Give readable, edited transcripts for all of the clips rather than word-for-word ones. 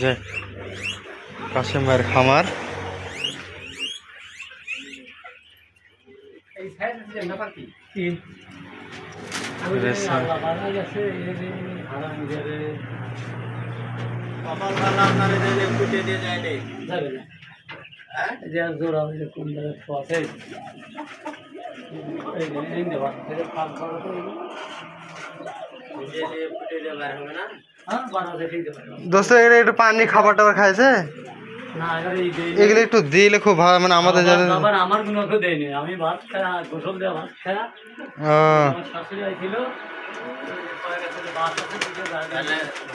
যে কাশেম ভাইয়ের খামার। দোস্ত এটা একটু পানি খাবার টাবার খাইছে এগুলো একটু দিলে খুব ভালো, মানে আমাদের যাদের আমার গুণকে দেয়নি, আমি ভাত খায়া গোসল দেওয়া ভাত খায়া আমার শাশুড়ি আইছিল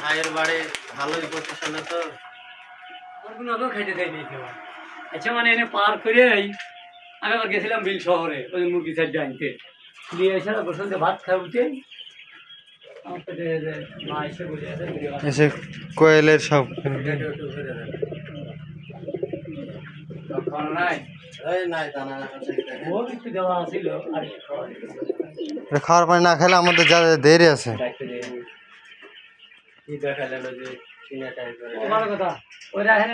ভাইয়ের বাড়ি ভালোই পজিশন তো আমার গুণকেও খাইতে দেয়নি কেউ। আচ্ছা মানে এনে পার করে আমি আবার গেছিলাম বিল শহরে ওই মুরগি সাইড আনতে, দিয়ে এসে গোসল দিয়ে ভাত খাওয়া উঠে আমার পেটে মা এসে বসে আছে এসে কোয়েলের সব খাওয়ার পানি না খেলে আমাদের যা দেরি আছে।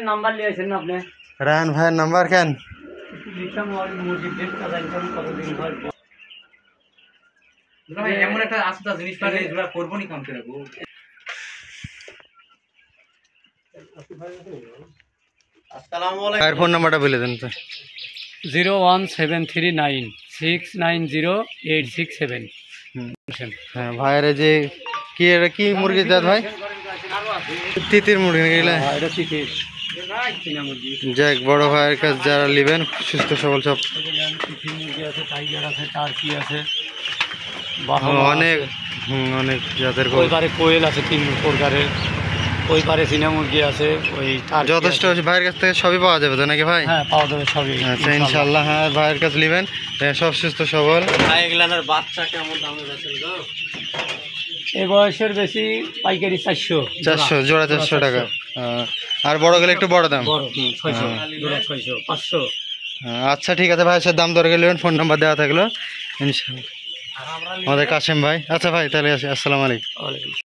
নাম্বার নিয়েছেন না আপনি? রায়হান ভাইয়ের নাম্বার কেন এমন একটা আস্তে জিনিস পারে করবো নি কাম করে ফোন নাম্বারটা বলে দেন তো। 01739690867। হ্যাঁ ভাইয়ের যে কি এটা কি মুরগির জাত ভাই? তিতির মুরগি নাকি? যাক বড় ভাইয়ের কাছে যারা নেবেন সুস্থ সবল সব অনেক অনেক জাতের কোয়েল আছে 3 প্রকারের, ওই পারে চীনা মুরগি আছে, ওই যথেষ্ট ভাইয়ের কাছ থেকে সবই পাওয়া যাবে তো নাকি ভাই? হ্যাঁ পাওয়া যাবে সবই। আচ্ছা ইনশাল্লাহ হ্যাঁ ভাইয়ের কাছে নেবেন সব সুস্থ সবল। এগুলার বাচ্চা কেমন দামে বেচেন গো? এই বয়সের বেশি পাইকারি 400 জোড়া 400 টাকা। আর বড় গেলে একটু বড় দাম 600 জোড়া 600 500। আচ্ছা ঠিক আছে ভাই, দাম দর গেলে ফোন নাম্বার দেওয়া থাকলো ইনশাল্লাহ আমাদের কাশেম ভাই। আচ্ছা ভাই তাহলে আসি, আসসালামু আলাইকুম।